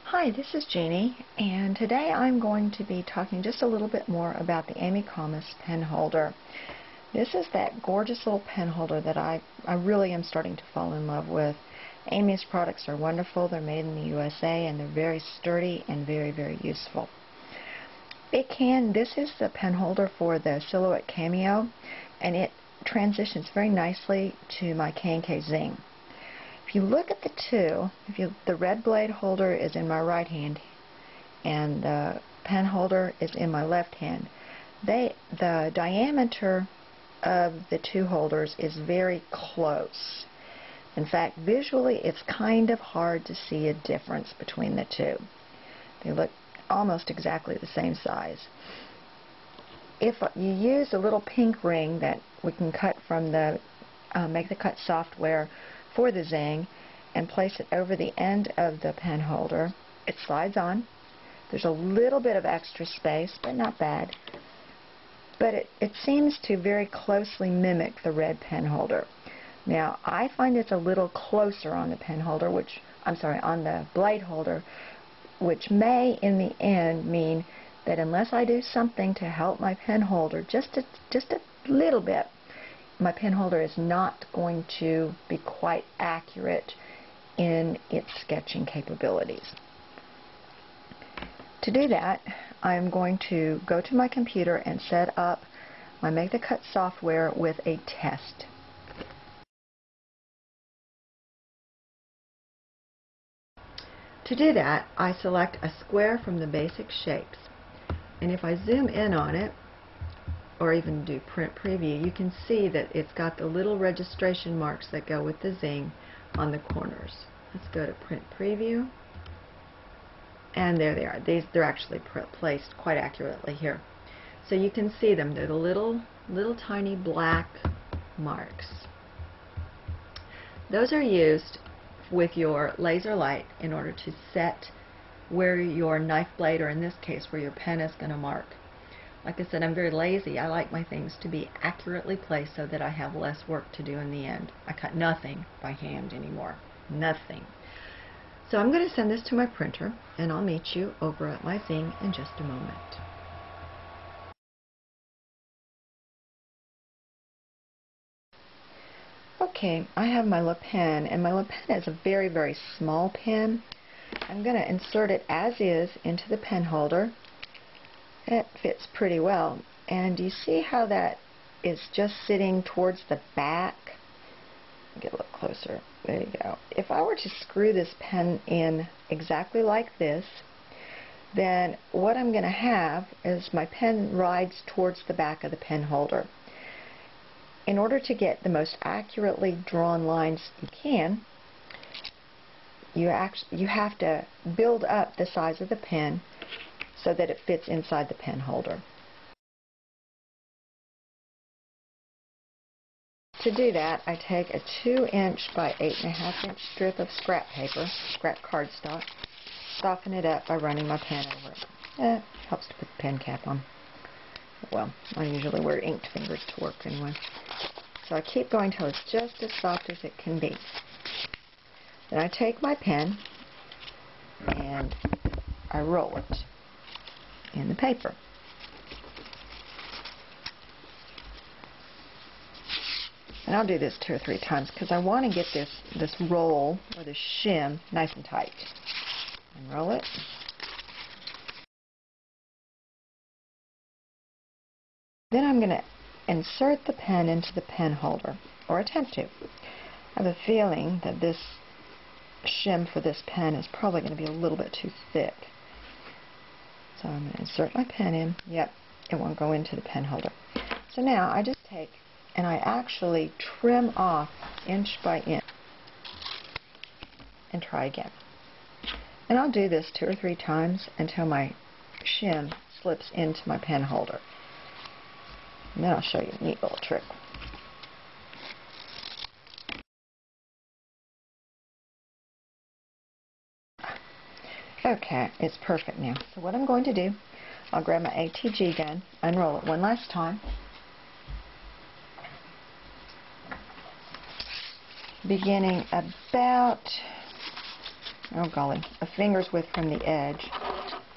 Hi, this is Jeannie, and today I'm going to be talking just a little bit more about the Amy Chomas pen holder. This is that gorgeous little pen holder that I really am starting to fall in love with. Amy's products are wonderful. They're made in the USA, and they're very sturdy and very, very useful. This is the pen holder for the Silhouette Cameo, and it transitions very nicely to my KNK Zing. If you look at the two, the red blade holder is in my right hand and the pen holder is in my left hand. The diameter of the two holders is very close. In fact, visually it's kind of hard to see a difference between the two. They look almost exactly the same size. If you use a little pink ring that we can cut from the Make the Cut software for the Zing and place it over the end of the pen holder, it slides on. There's a little bit of extra space, but not bad. But it seems to very closely mimic the red pen holder. Now, I find it's a little closer on the pen holder, on the blade holder, which may, in the end, mean that unless I do something to help my pen holder just a little bit, my pen holder is not going to be quite accurate in its sketching capabilities. To do that, I'm going to go to my computer and set up my Make the Cut software with a test. To do that, I select a square from the basic shapes, and if I zoom in on it, or even do print preview, you can see that it's got the little registration marks that go with the Zing on the corners. Let's go to print preview, and there they are. They're actually placed quite accurately here. So you can see them. They're the little tiny black marks. Those are used with your laser light in order to set where your knife blade, or in this case where your pen, is going to mark. Like I said, I'm very lazy. I like my things to be accurately placed so that I have less work to do in the end. I cut nothing by hand anymore. Nothing. So I'm going to send this to my printer, and I'll meet you over at my Zing in just a moment. Okay, I have my Le Pen, and my Le Pen is a very, very small pen. I'm going to insert it as is into the pen holder. It fits pretty well, and you see how that is just sitting towards the back? Get a look closer. There you go. If I were to screw this pen in exactly like this, then what I'm going to have is my pen rides towards the back of the pen holder. In order to get the most accurately drawn lines you can, you have to build up the size of the pen so that it fits inside the pen holder. To do that, I take a 2" by 8.5" strip of scrap paper, scrap cardstock, soften it up by running my pen over it. It helps to put the pen cap on. Well, I usually wear inked fingers to work anyway. So I keep going till it's just as soft as it can be. Then I take my pen and I roll it in the paper. And I'll do this 2 or 3 times because I want to get this roll, or this shim, nice and tight. And roll it. Then I'm going to insert the pen into the pen holder, or attempt to. I have a feeling that this shim for this pen is probably going to be a little bit too thick. So I'm going to insert my pen in. Yep, it won't go into the pen holder. So now I just take and I actually trim off inch by inch and try again. And I'll do this 2 or 3 times until my shim slips into my pen holder. And then I'll show you a neat little trick. Okay, it's perfect now. So what I'm going to do, I'll grab my ATG gun, unroll it one last time, beginning about oh golly, a finger's width from the edge.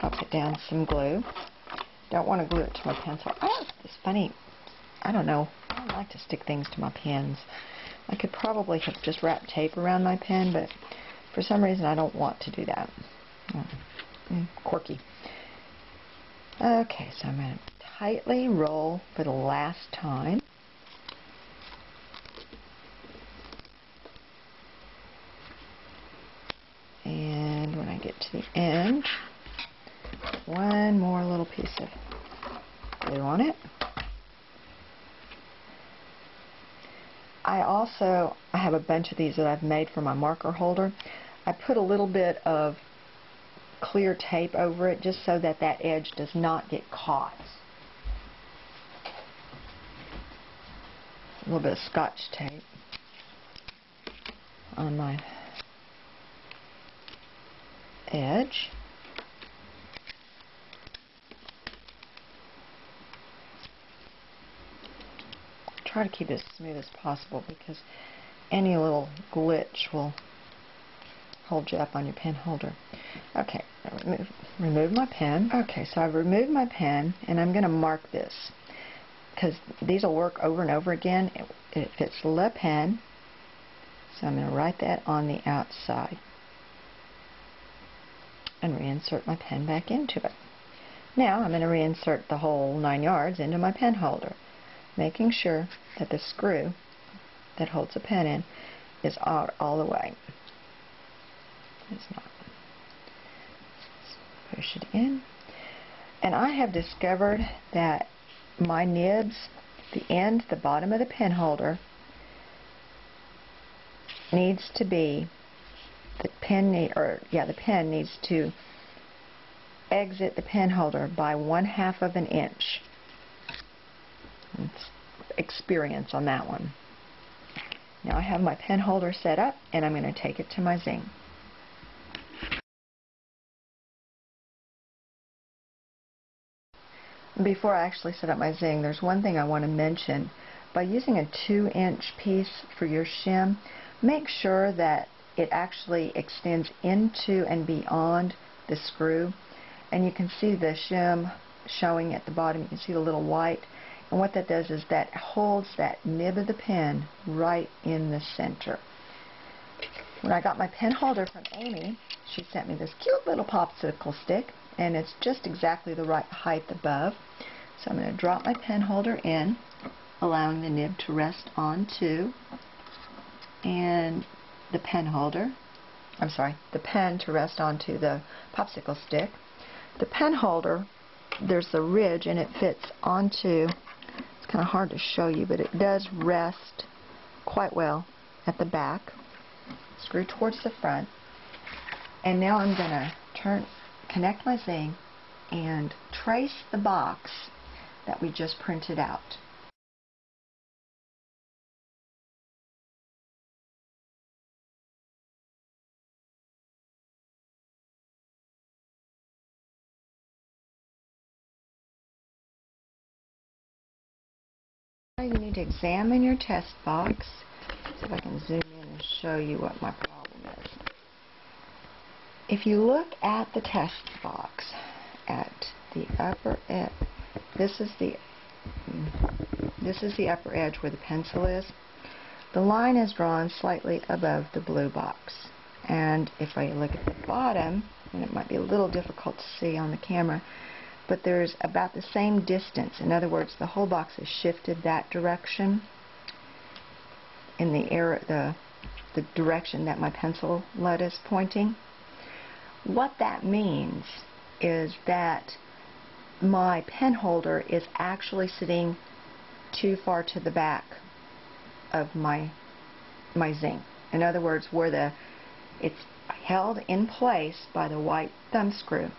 I'll put down some glue. Don't want to glue it to my pencil. I have this funny, I don't know, I don't like to stick things to my pens. I could probably have just wrapped tape around my pen, but for some reason I don't want to do that. Quirky. Okay, so I'm going to tightly roll for the last time. And when I get to the end, one more little piece of glue on it. I have a bunch of these that I've made for my marker holder. I put a little bit of clear tape over it just so that that edge does not get caught. A little bit of Scotch tape on my edge. Try to keep it as smooth as possible because any little glitch will hold you up on your pen holder. Okay, remove my pen. Okay, so I've removed my pen and I'm going to mark this because these will work over and over again. It fits le pen, so I'm going to write that on the outside and reinsert my pen back into it. Now I'm going to reinsert the whole 9 yards into my pen holder, making sure that the screw that holds the pen in is out all the way. It's not. Let's push it in. And I have discovered that my nibs, the end, the bottom of the pen holder, needs to be, the pen needs to exit the pen holder by 1/2 of an inch. It's experience on that one. Now I have my pen holder set up and I'm going to take it to my Zing. Before I actually set up my Zing, there's one thing I want to mention. By using a 2-inch piece for your shim, make sure that it actually extends into and beyond the screw. And you can see the shim showing at the bottom. You can see the little white. And what that does is that holds that nib of the pen right in the center. When I got my pen holder from Amy, she sent me this cute little popsicle stick, and it's just exactly the right height above. So I'm going to drop my pen holder in, allowing the nib to rest onto, and the pen to rest onto the popsicle stick. The pen holder, there's the ridge and it fits onto, it's kind of hard to show you, but it does rest quite well at the back. Screw towards the front. And now I'm going to connect my Zing and trace the box that we just printed out. You need to examine your test box. See if I can zoom in and show you what my problem is. If you look at the test box at the upper edge, this is the upper edge where the pencil is. The line is drawn slightly above the blue box. And if I look at the bottom, and it might be a little difficult to see on the camera, but there's about the same distance. In other words, the whole box is shifted that direction in the direction that my pencil lead is pointing. What that means is that my pen holder is actually sitting too far to the back of my Zing. In other words, where it's held in place by the white thumb screw,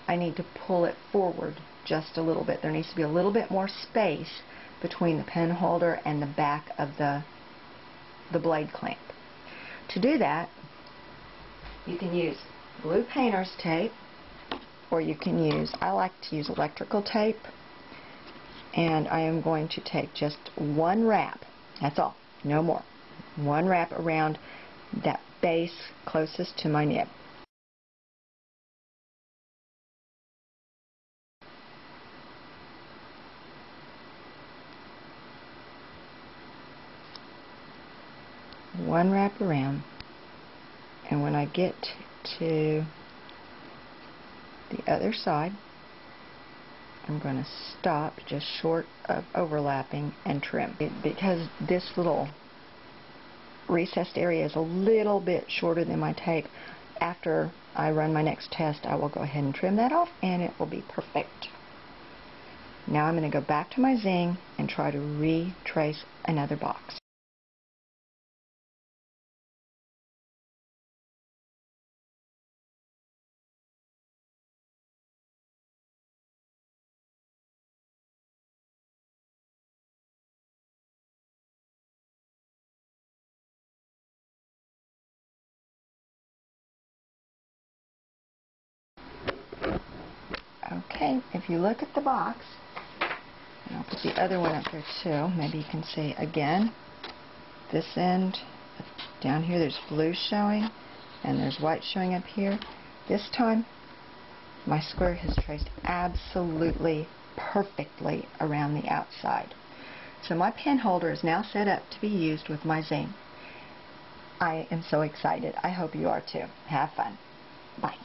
I need to pull it forward just a little bit. There needs to be a little bit more space between the pen holder and the back of the blade clamp. To do that, you can use blue painter's tape, or you can use, I like to use electrical tape, and I am going to take just one wrap, that's all, no more, one wrap around that base closest to my nib. One wrap around, and when I get to the other side, I'm going to stop just short of overlapping and trim. Because this little recessed area is a little bit shorter than my tape, after I run my next test, I will go ahead and trim that off, and it will be perfect. Now I'm going to go back to my Zing and try to retrace another box. Okay, if you look at the box, and I'll put the other one up there too, maybe you can see again, this end, down here there's blue showing, and there's white showing up here. This time, my square has traced absolutely perfectly around the outside. So my pen holder is now set up to be used with my Zing. I am so excited. I hope you are too. Have fun. Bye.